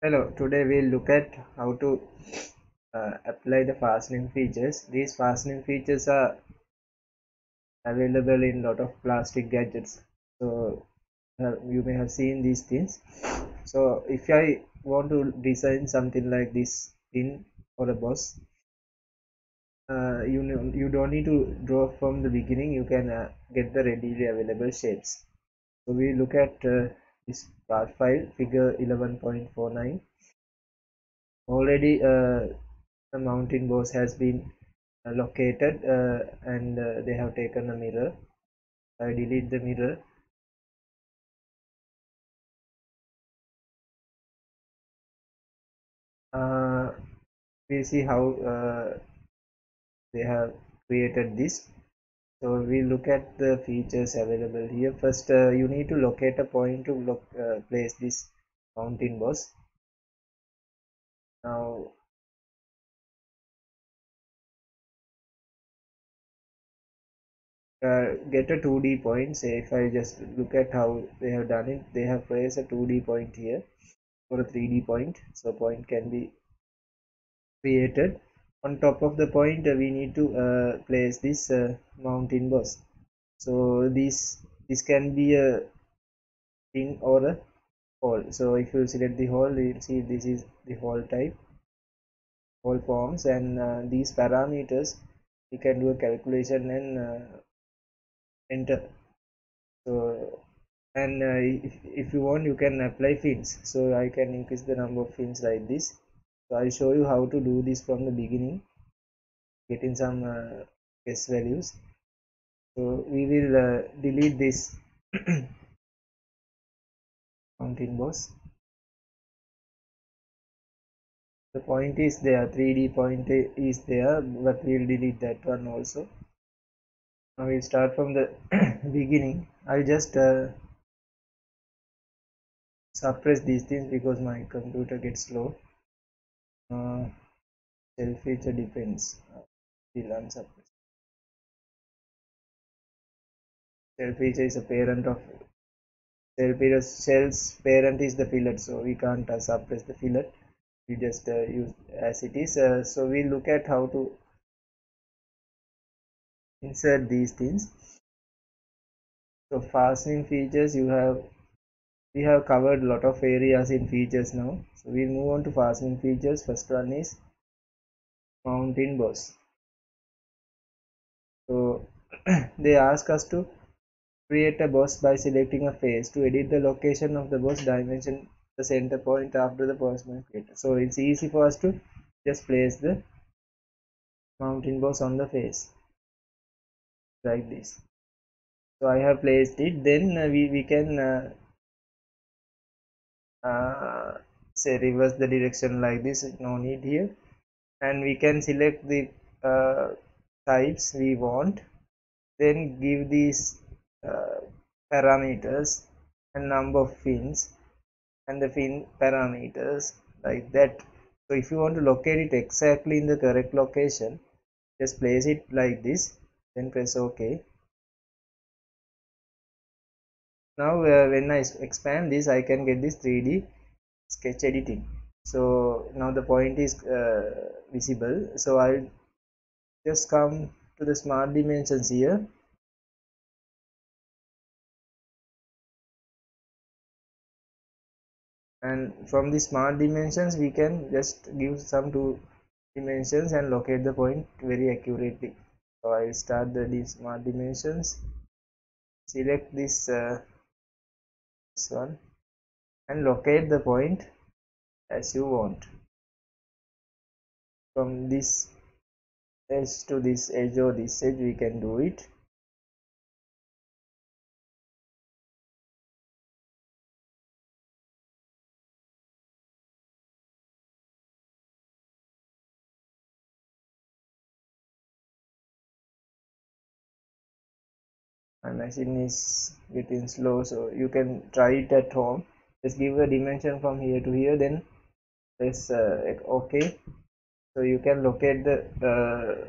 Hello, today we'll look at how to apply the fastening features. These fastening features are available in lot of plastic gadgets. So you may have seen these things. So if I want to design something like this pin or a boss, you don't need to draw from the beginning. You can get the readily available shapes. So we look at this part file, figure 11.49. Already the mountain boss has been located and they have taken a mirror. I delete the mirror. uh, we see how they have created this. So we look at the features available here. First you need to locate a point to place this mountain boss. Now get a 2D point. Say if I just look at how they have done it, they have placed a 2D point here or a 3D point. So point can be created. On top of the point we need to place this mountain boss. So this can be a pin or a hole. So if you select the hole, you will see this is the hole type, hole forms, and these parameters you can do a calculation and enter. So and if you want, you can apply fins. So I can increase the number of fins like this. So I'll show you how to do this from the beginning, getting some guess values. So we will delete this mountain boss. The point is there, 3D point is there, but we'll delete that one also. Now we'll start from the beginning. I just suppress these things because my computer gets slow. uh, Shell feature depends. Will unsuppress. Shell feature is a parent of shell's parent is the fillet, so we can't suppress the fillet. We just use as it is. So we look at how to insert these things. So fastening features, we have covered a lot of areas in features now. So we'll move on to fastening features. First one is mountain boss. So they ask us to create a boss by selecting a face. To edit the location of the boss, dimension the center point after the person created. So it's easy for us to just place the mountain boss on the face like this. So I have placed it. Then we can uh, say reverse the direction like this. No need here. And we can select the uh, types we want, then give these uh, parameters and number of fins and the fin parameters like that. So if you want to locate it exactly in the correct location, just place it like this, then press OK. Now when I expand this, I can get this 3D sketch editing. So now the point is visible. So I'll just come to the smart dimensions here, and from the smart dimensions we can just give some two dimensions and locate the point very accurately. So I will start the smart dimensions, select this one and locate the point as you want. From this edge to this edge or this edge we can do it. My machine is getting slow, so you can try it at home. Just give a dimension from here to here, then press OK. So you can locate the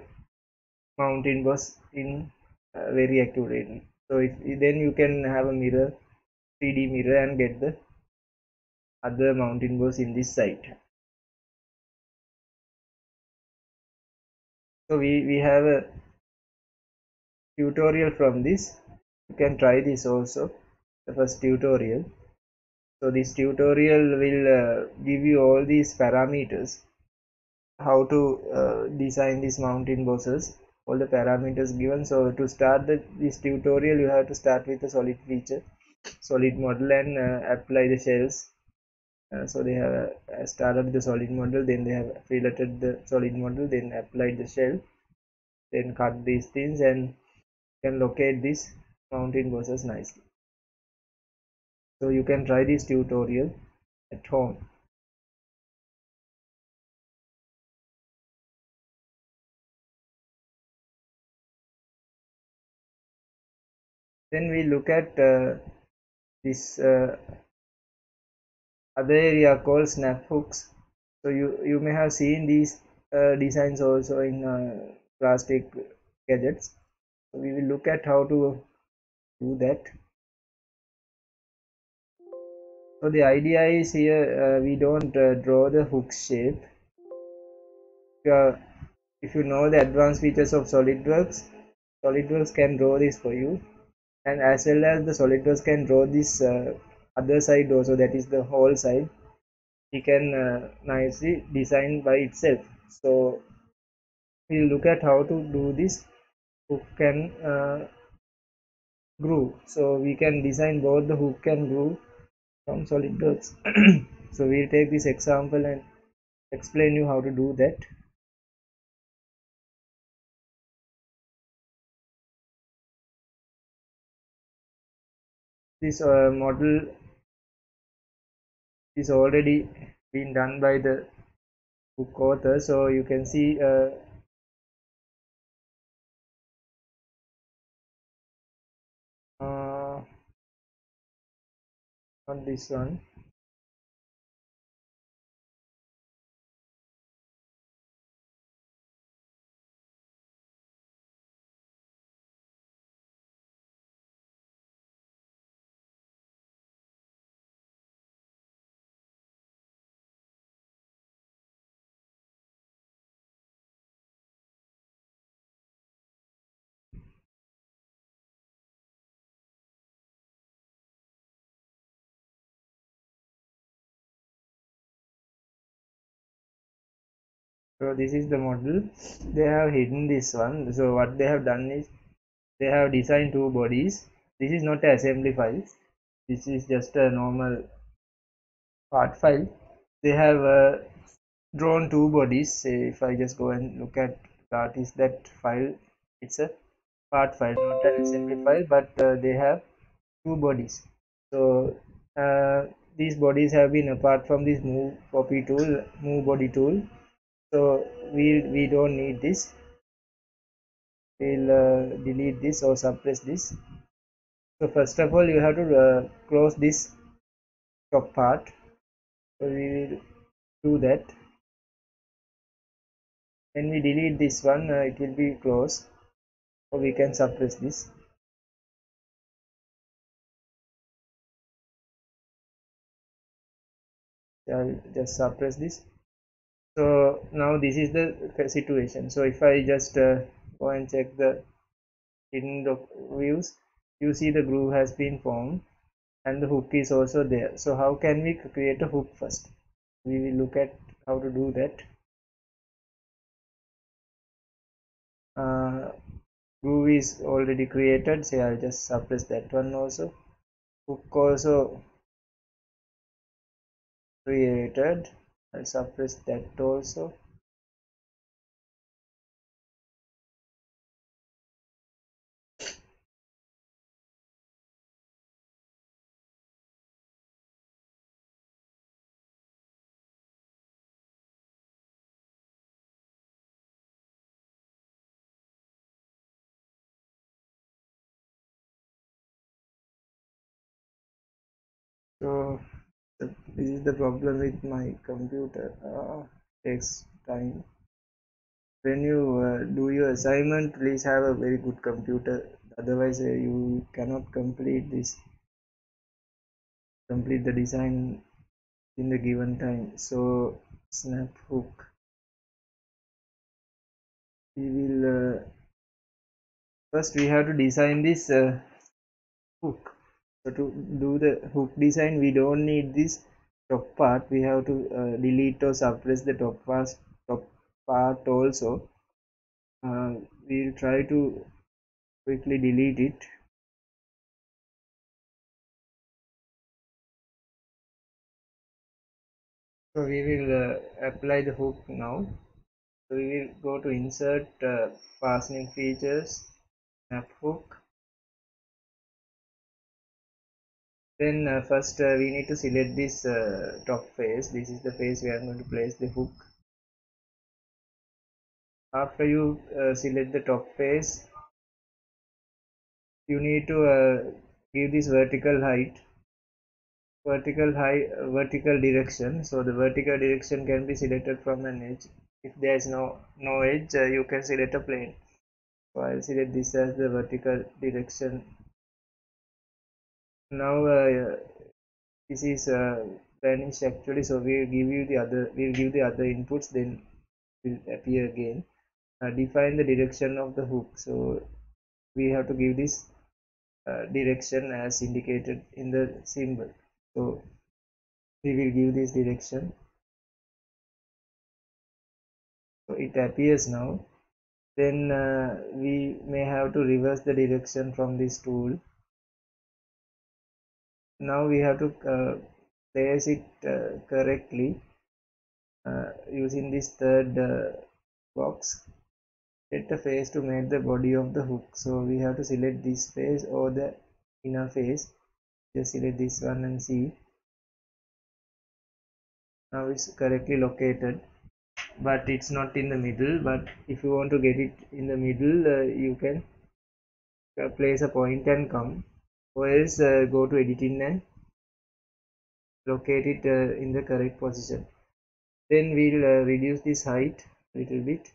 mountain boss in very accurately. So if then you can have a mirror, 3D mirror, and get the other mountain bows in this site. So we have a tutorial from this. You can try this also, the first tutorial. So this tutorial will give you all these parameters, how to design these mountain bosses, all the parameters given. So to start this tutorial, you have to start with the solid feature, solid model, and apply the shells. So they have started the solid model, then they have fileted the solid model, then applied the shell, then cut these things, and can locate these mountain bosses nicely. So you can try this tutorial at home. Then we look at this other area called snap hooks. So you may have seen these designs also in plastic gadgets. So we will look at how to do that. So the idea is here, we don't draw the hook shape. If you know the advanced features of SolidWorks can draw this for you, and as well as the SolidWorks can draw this other side also, that is the whole side. We can nicely design by itself. So we'll look at how to do this hook and groove. So we can design both the hook and groove from SolidWorks. So we'll take this example and explain you how to do that. This model is already been done by the book author, so you can see on this one. So this is the model. They have hidden this one. So what they have done is they have designed two bodies. This is not an assembly file. This is just a normal part file. They have drawn two bodies. Say if I just go and look at that is that file, it's a part file, not an assembly file, but they have two bodies. So these bodies have been apart from this move copy tool, move body tool. So we don't need this. We'll delete this or suppress this. So first of all, you have to close this top part. So we will do that. When we delete this one, it will be closed, or we can suppress this. I'll just suppress this. So now this is the situation. So if I just go and check the hidden views, you see the groove has been formed and the hook is also there. So how can we create a hook first? We will look at how to do that. Groove is already created, so I'll just suppress that one also. Hook also created, I'll suppress that also. So this is the problem with my computer, takes time. When you do your assignment, please have a very good computer, otherwise you cannot complete the design in the given time. So snap hook, we will first we have to design this hook. So to do the hook design, we don't need this top part. We have to delete or suppress the top part also. We'll try to quickly delete it. So we will apply the hook now. So we will go to insert fastening features, snap hook. Then first we need to select this top face. This is the face we are going to place the hook. After you select the top face, you need to give this vertical direction. So the vertical direction can be selected from an edge. If there is no edge, you can select a plane. So I'll select this as the vertical direction. Now this is vanished actually, so we'll give the other inputs, then will appear again. Define the direction of the hook. So we have to give this direction as indicated in the symbol. So we will give this direction, so it appears now. Then we may have to reverse the direction from this tool. Now we have to place it correctly using this third box. Set a face to make the body of the hook. So we have to select this face or the inner face. Just select this one and see. Now it's correctly located, but it's not in the middle. But if you want to get it in the middle, you can place a point and come, or else go to editing and locate it in the correct position. Then we'll reduce this height a little bit.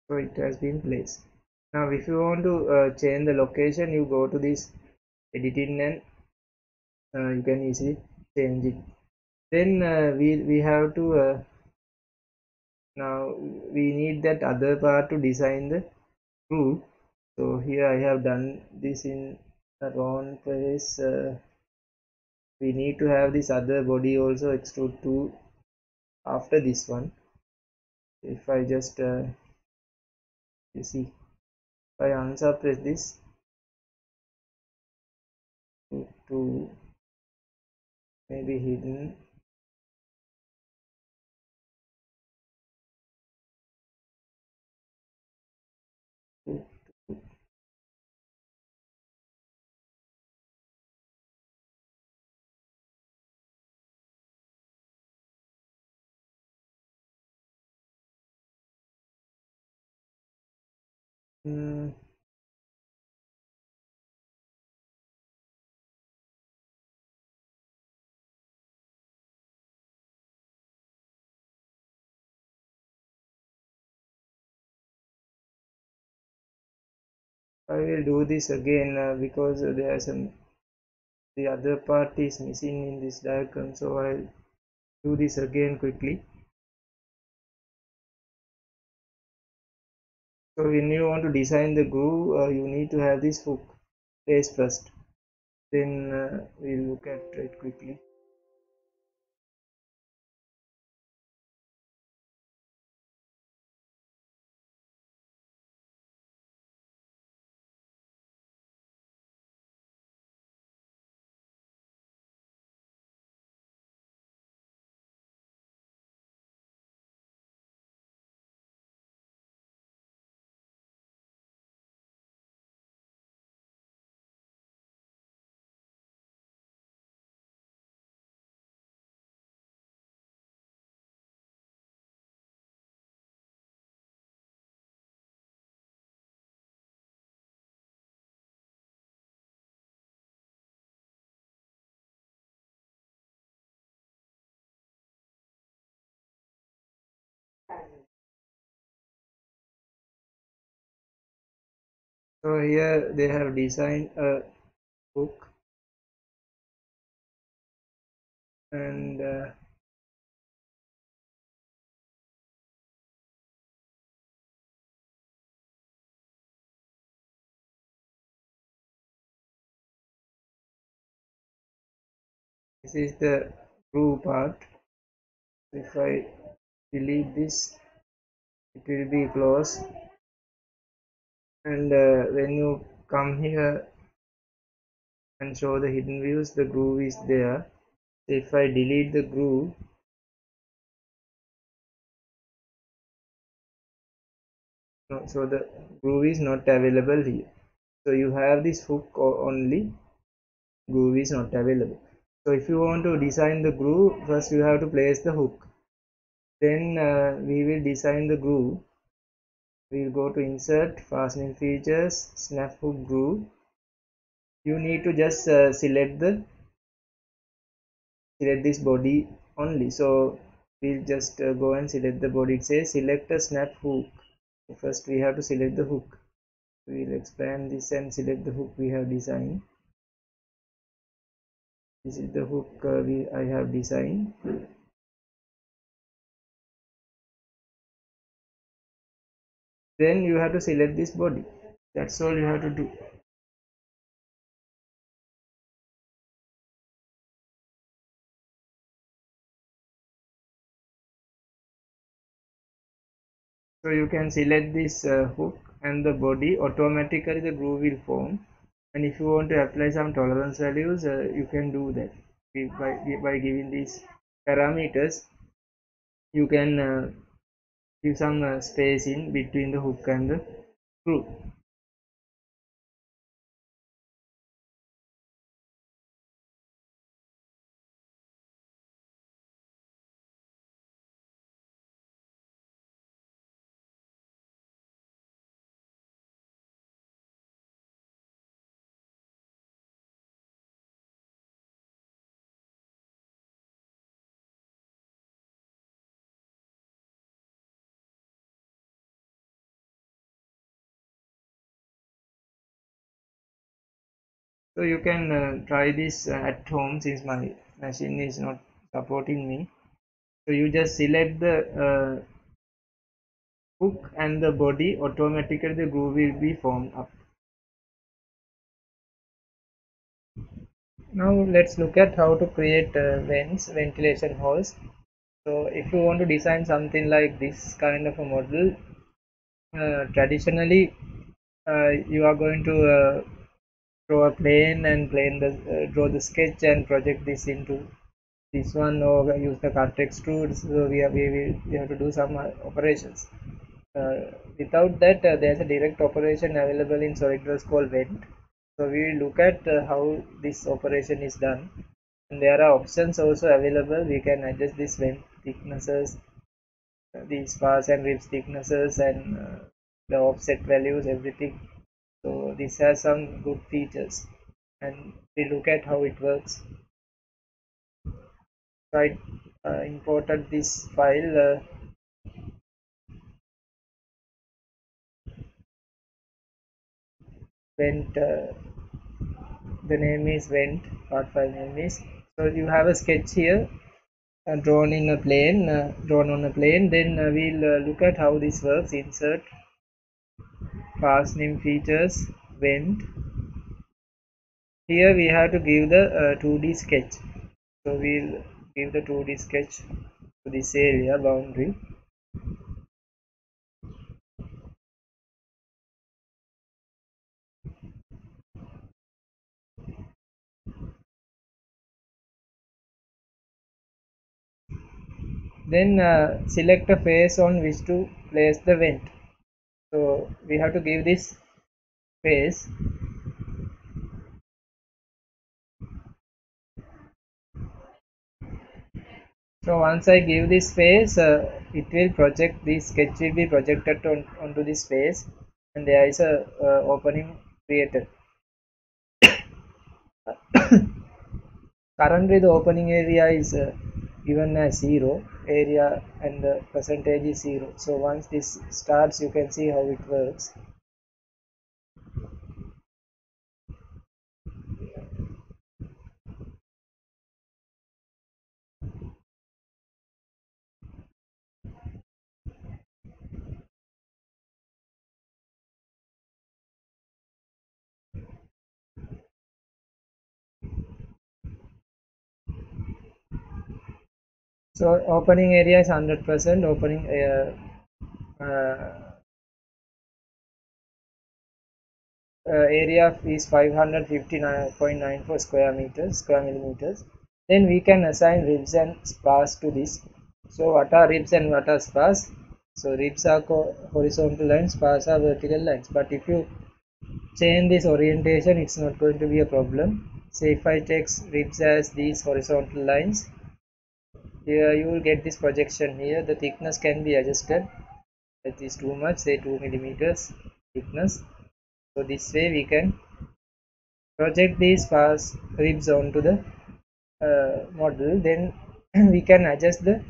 So it has been placed. Now if you want to change the location, you go to this editing and you can easily change it. Then we have to now we need that other part to design the screw. So here I have done this in the wrong place. We need to have this other body also extrude to after this one. If I just you see, if I unsuppress this to maybe hidden. Hmm, I will do this again because there are some the other part is missing in this diagram, so I'll do this again quickly. So when you want to design the groove, you need to have this hook place first, then we'll look at it quickly. So here they have designed a hook, and this is the groove part. If I delete this, it will be closed, and when you come here and show the hidden views, the groove is there. If I delete the groove, no, so the groove is not available here. So you have this hook only, groove is not available. So if you want to design the groove, first you have to place the hook. Then we will design the groove. We'll go to insert, fastening features, snap hook groove. You need to just select this body only. So we'll just go and select the body. It says select a snap hook. So first we have to select the hook. We'll expand this and select the hook we have designed. This is the hook I have designed. Then you have to select this body. That's all you have to do. So you can select this hook and the body, automatically the groove will form. And if you want to apply some tolerance values, you can do that by giving these parameters. You can give some space in between the hook and the groove. So you can try this at home, since my machine is not supporting me. So you just select the hook and the body, automatically the groove will be formed up. Now let's look at how to create ventilation holes. So if you want to design something like this kind of a model, traditionally you are going to draw a plane and draw the sketch and project this into this one, or use the cut extrude. So we have to do some operations. Without that, there's a direct operation available in SolidWorks called vent. So we will look at how this operation is done. And there are options also available. We can adjust this vent thicknesses, the spars and ribs thicknesses, and the offset values, everything. So this has some good features, and we look at how it works. So I imported this file, vent. The name is vent. Part file name is. So you have a sketch here, drawn in a plane, drawn on a plane. Then we'll look at how this works. Insert, fastening features, vent. Here we have to give the 2D sketch. So we'll give the 2D sketch to this area boundary. Then select a face on which to place the vent. So we have to give this face. So once I give this face, it will project, this sketch will be projected onto this face, and there is a opening created. Currently the opening area is given as 0 area, and the percentage is 0. So once this starts, you can see how it works. So opening area is 100%. Opening area is 559.94 square millimeters. Then we can assign ribs and spars to this. So what are ribs and what are spars? So ribs are horizontal lines, spars are vertical lines. But if you change this orientation, it's not going to be a problem. Say if I take ribs as these horizontal lines, here you will get this projection here. The thickness can be adjusted. That is too much, say 2 millimeters thickness. So this way we can project these spars ribs onto the model. Then we can adjust the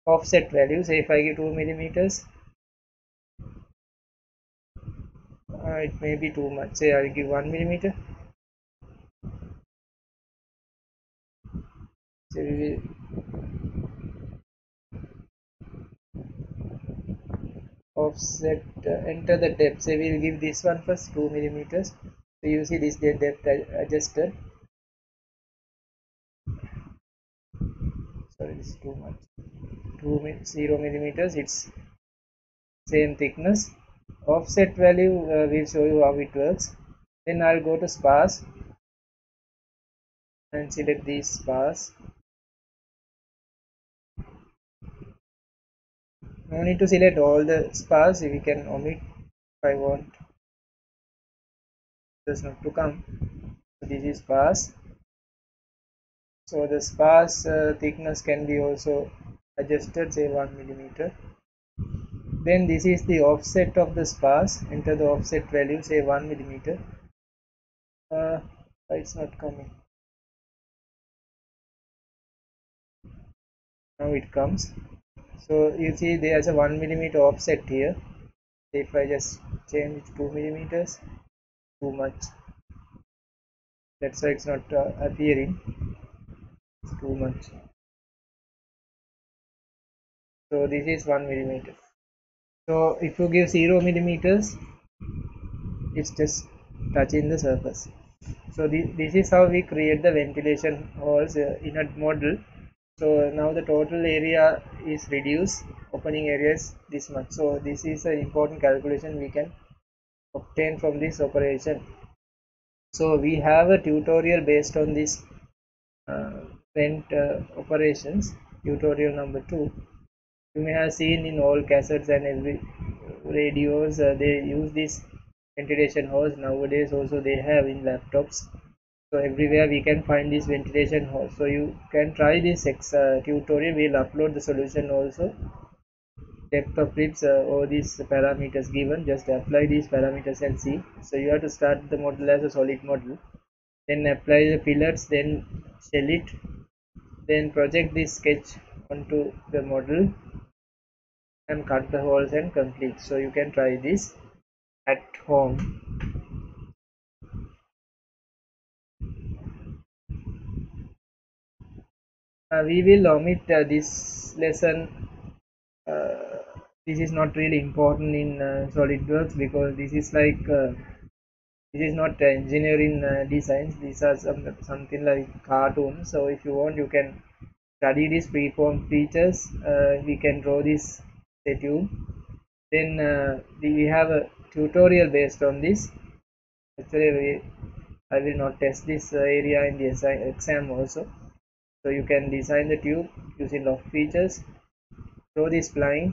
offset value. Say if I give 2 millimeters, it may be too much. Say I'll give 1 millimeter. So we will offset, enter the depth. Say we will give this one first 2 millimeters. So you see this depth adjusted. Sorry, this is too much. 0 millimeters. It's same thickness. Offset value will show you how it works. Then I'll go to spars and select these spars. No need to select all the spars. We can omit if I want this not to come. So this is spars. So the spars thickness can be also adjusted, say 1 millimeter. Then this is the offset of the spars. Enter the offset value, say 1 millimeter. It's not coming. Now it comes. So you see there's a 1 millimeter offset here. If I just change it to 2 millimeters, too much. That's why it's not appearing. It's too much. So this is 1 millimeter. So if you give 0 millimeters, it's just touching the surface. So this is how we create the ventilation holes in a model. So now the total area is reduced, opening area is this much. So this is an important calculation we can obtain from this operation. So we have a tutorial based on this vent operations, tutorial number 2. You may have seen in all cassettes and every radios they use this ventilation hose. Nowadays also they have in laptops. So everywhere we can find this ventilation hose. So you can try this tutorial. We'll upload the solution also. Depth of ribs or these parameters given. Just apply these parameters and see. So you have to start the model as a solid model. Then apply the fillets. Then shell it. Then project this sketch onto the model and cut the holes and complete. So you can try this at home. We will omit this lesson. This is not really important in SolidWorks because this is like this is not engineering designs. These are something like cartoons. So if you want, you can study these freeform features. We can draw this tube. Then we have a tutorial based on this. Actually, I will not test this area in the exam also. So you can design the tube using loft features, draw this spline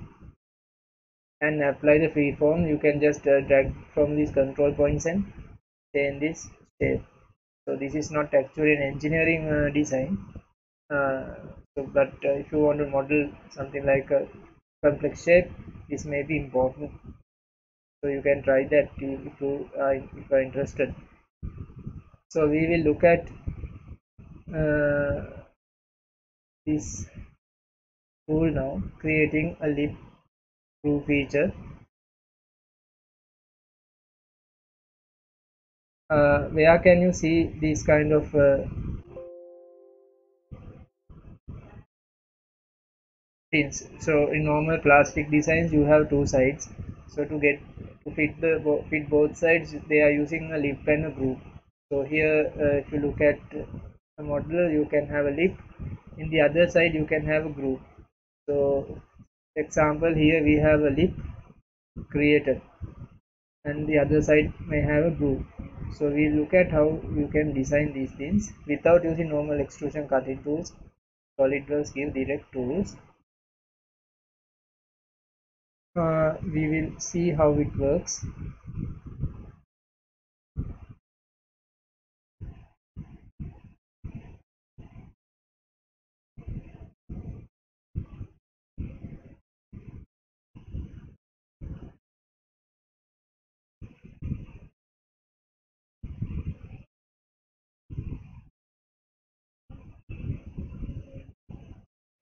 and apply the freeform. You can just drag from these control points and change this shape. So this is not actually an engineering design. But if you want to model something like a complex shape, this may be important. So you can try that if you are interested. So we will look at this tool now, creating a lip through feature. Where can you see these kind of pins? So in normal plastic designs you have two sides. So to fit both sides, they are using a lip and a groove. So here if you look at a model, you can have a lip in the other side you can have a groove. So example, here we have a lip created and the other side may have a groove. So we look at how you can design these things without using normal extrusion cutting tools. SolidWorks give direct tools. We will see how it works.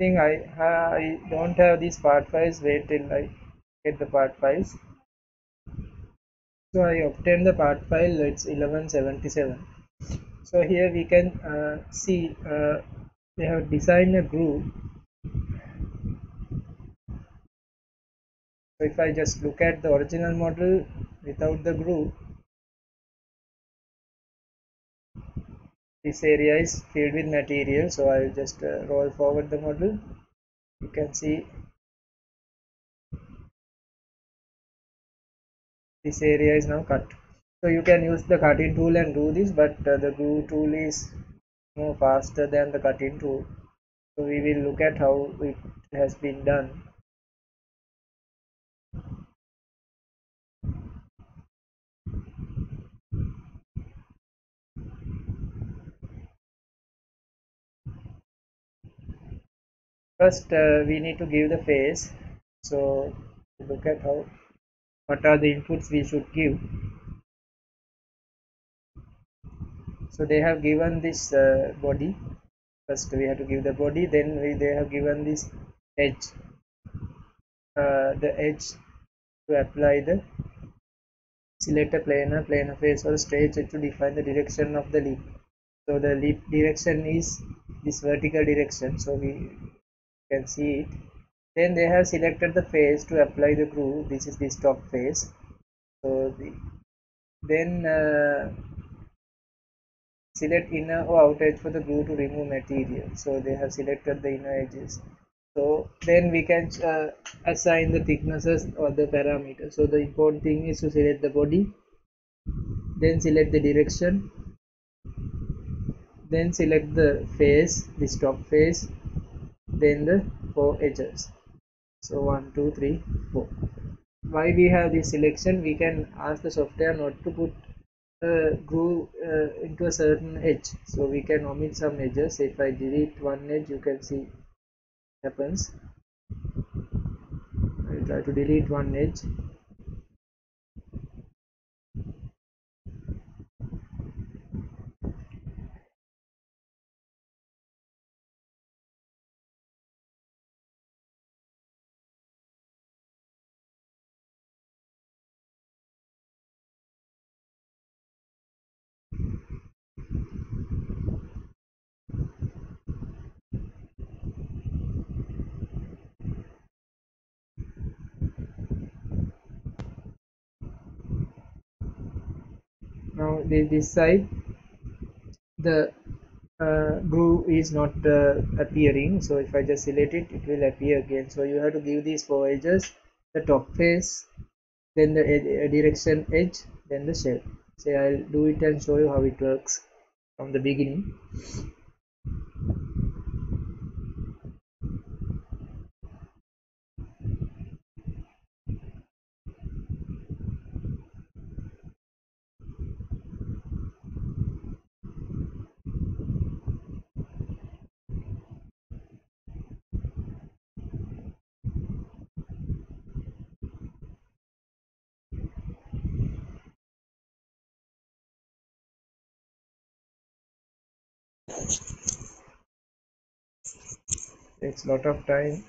I don't have these part files. Wait till I get the part files. So I obtained the part file. It's 1177. So here we can see they have designed a groove. So if I just look at the original model without the groove, this area is filled with material. So I'll just roll forward the model. You can see this area is now cut. So you can use the cutting tool and do this, but the glue tool is more faster than the cutting tool. So we will look at how it has been done. First we need to give the face. So look at how what are the inputs we should give. So they have given this body. First we have to give the body, then they have given this edge, the edge to apply the select a planar face or straight edge to define the direction of the lip. So the lip direction is this vertical direction, so we can see it. Then they have selected the face to apply the groove. This is the top face. So then select inner or outer edge for the glue to remove material. So they have selected the inner edges. So then we can assign the thicknesses or the parameters. So the important thing is to select the body, then select the direction, then select the face, the top face, then the four edges. So 1, 2, 3, 4. Why we have this selection? We can ask the software not to put groove into a certain edge, so we can omit some edges. If I delete one edge, you can see happens. I try to delete one edge. Now this side the groove is not appearing, so if I just select it, it will appear again. So you have to give these four edges, the top face, then the direction edge, then the shell. So I'll do it and show you how it works from the beginning. Takes a lot of time.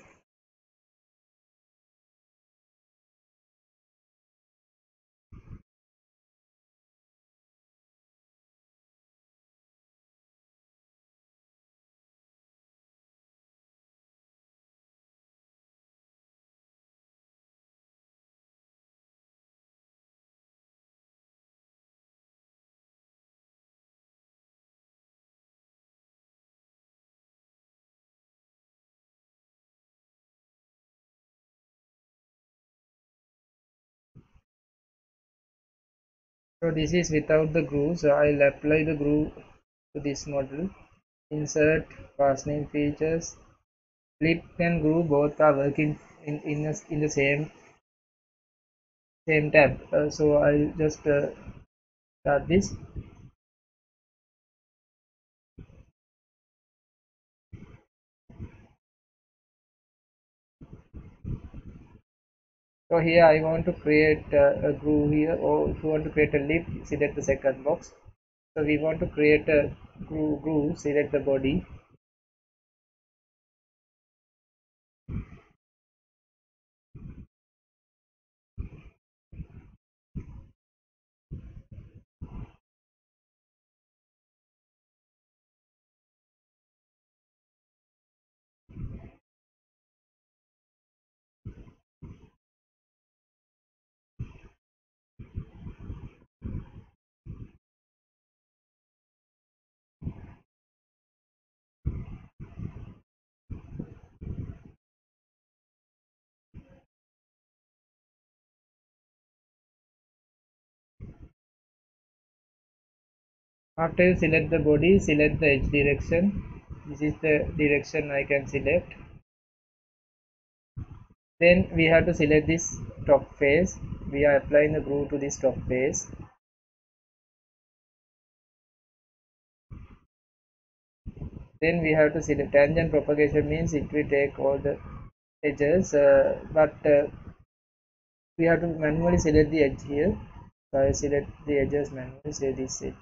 So this is without the groove. So I'll apply the groove to this model. Insert, fastening features. Lip and groove both are working in the same tab. So I'll just start this. So here I want to create a groove here, or if you want to create a lip, select the second box. So we want to create a groove, select the body. After you select the body, select the edge direction. This is the direction I can select. Then we have to select this top face. We are applying the groove to this top face. Then we have to select tangent propagation, means it will take all the edges, but we have to manually select the edge here. So I select the edges manually, say this edge.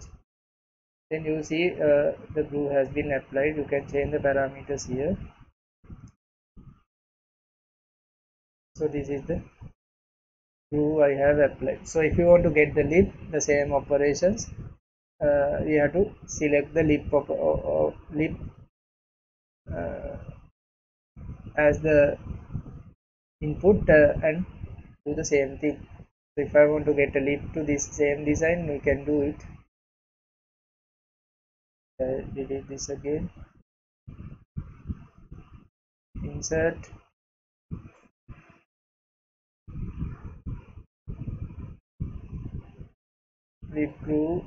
Then you see the groove has been applied. You can change the parameters here. So this is the groove I have applied. So if you want to get the lip, the same operations, you have to select the lip lip uh, as the input and do the same thing. So if I want to get a lip to this same design, we can do it. Delete this again. Insert, lip groove.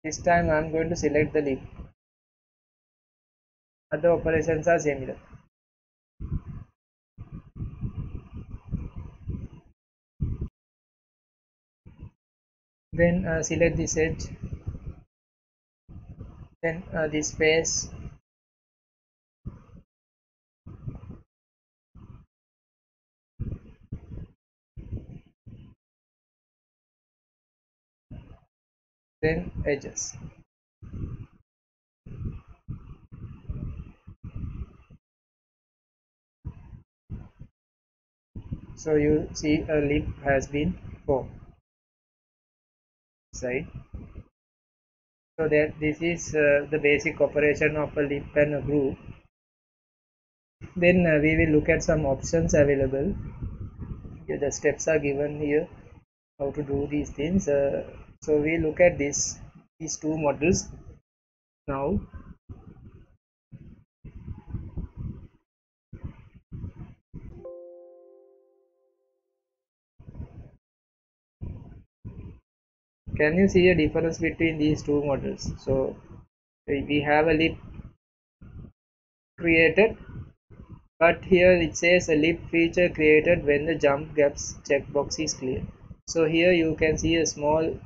This time I am going to select the lip. Other operations are similar. Then select this edge. Then this face. Then edges. So you see a lip has been formed. Side. So that this is the basic operation of a lip and a groove. Then we will look at some options available. Okay, the steps are given here how to do these things. So we look at these two models now. Can you see a difference between these two models? So we have a lip created, but here it says a lip feature created when the jump gaps checkbox is clear. So here you can see a small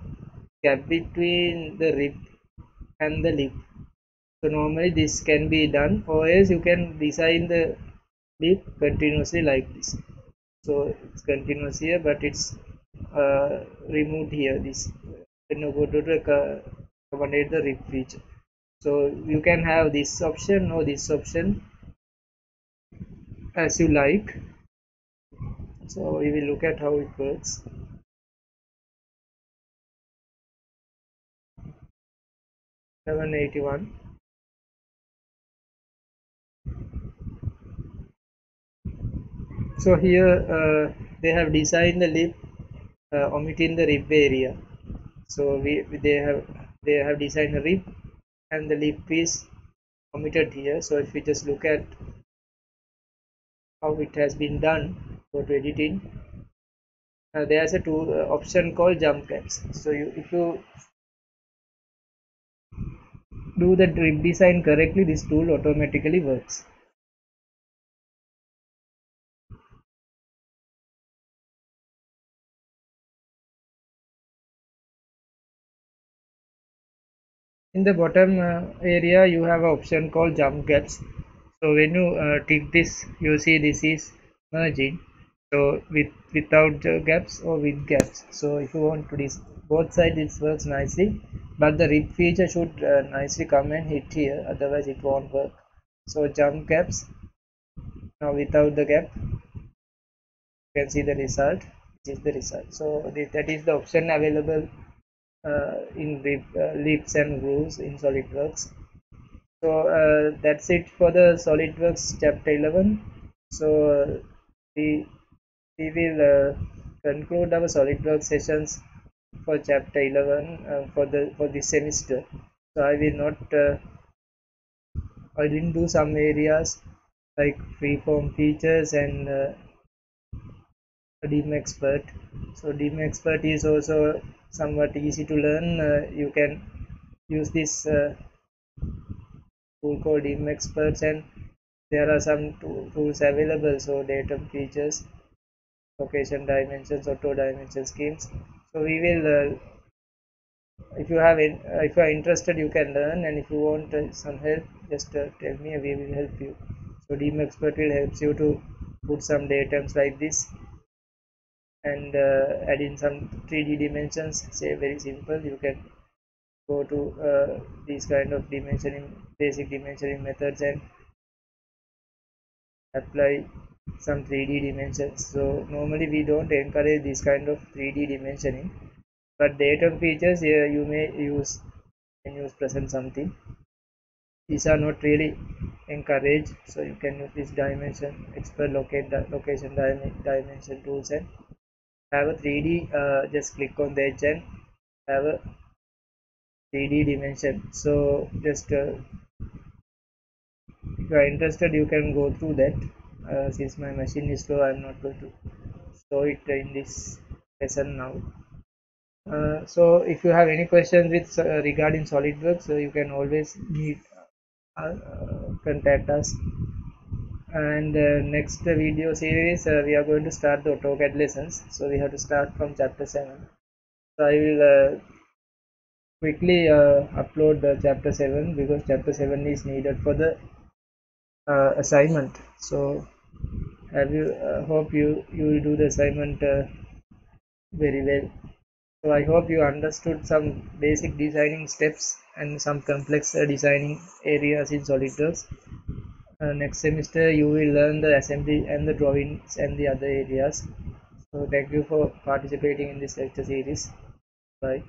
gap between the rib and the lip. So normally this can be done, or else you can design the lip continuously like this. So it's continuous here, but it's removed here. This when you go to accommodate the rib feature. So you can have this option or this option as you like. So we will look at how it works. 781. So here they have designed the lip omitting the rib area. So they have designed a rib and the lip piece omitted here. So if we just look at how it has been done, go to editing. There's a tool option called jump cuts. So if you do the drip design correctly, this tool automatically works. In the bottom area, you have an option called jump gaps. So when you tick this, you see this is merging. So without gaps or with gaps. So if you want to this both sides, it works nicely. But the rip feature should nicely come and hit here. Otherwise, it won't work. So jump gaps. Now without the gap, you can see the result. This is the result. So that is the option available in leaps and grooves in SolidWorks. So that's it for the SolidWorks chapter 11. So we we will conclude our SolidWorks sessions for chapter 11 for this semester. So I will not I didn't do some areas like freeform features and DMExpert. So DMExpert is also somewhat easy to learn. You can use this tool called DMExperts, and there are some tools available. So datum features, location dimensions, auto dimension schemes. So we will if you have if you are interested, you can learn, and if you want some help, just tell me, we will help you. So DMExpert will help you to put some datums like this and add in some 3D dimensions. Say very simple, you can go to these kind of dimensioning, basic dimensioning methods, and apply some 3D dimensions. So normally we don't encourage this kind of 3D dimensioning, but datum features here you may use when you present something. These are not really encouraged, so you can use this dimension expert location dimension tools and have a 3D. Just click on the edge and have a 3D dimension. So just if you are interested, you can go through that. Since my machine is slow, I'm not going to show it in this lesson now. So if you have any questions with regarding SolidWorks, so you can always contact us. And next video series, we are going to start the AutoCAD lessons. So we have to start from chapter 7. So I will quickly upload the chapter 7 because chapter 7 is needed for the assignment. So have you hope you will do the assignment very well. So I hope you understood some basic designing steps and some complex designing areas in SolidWorks. Next semester you will learn the assembly and the drawings and the other areas. So thank you for participating in this lecture series. Bye.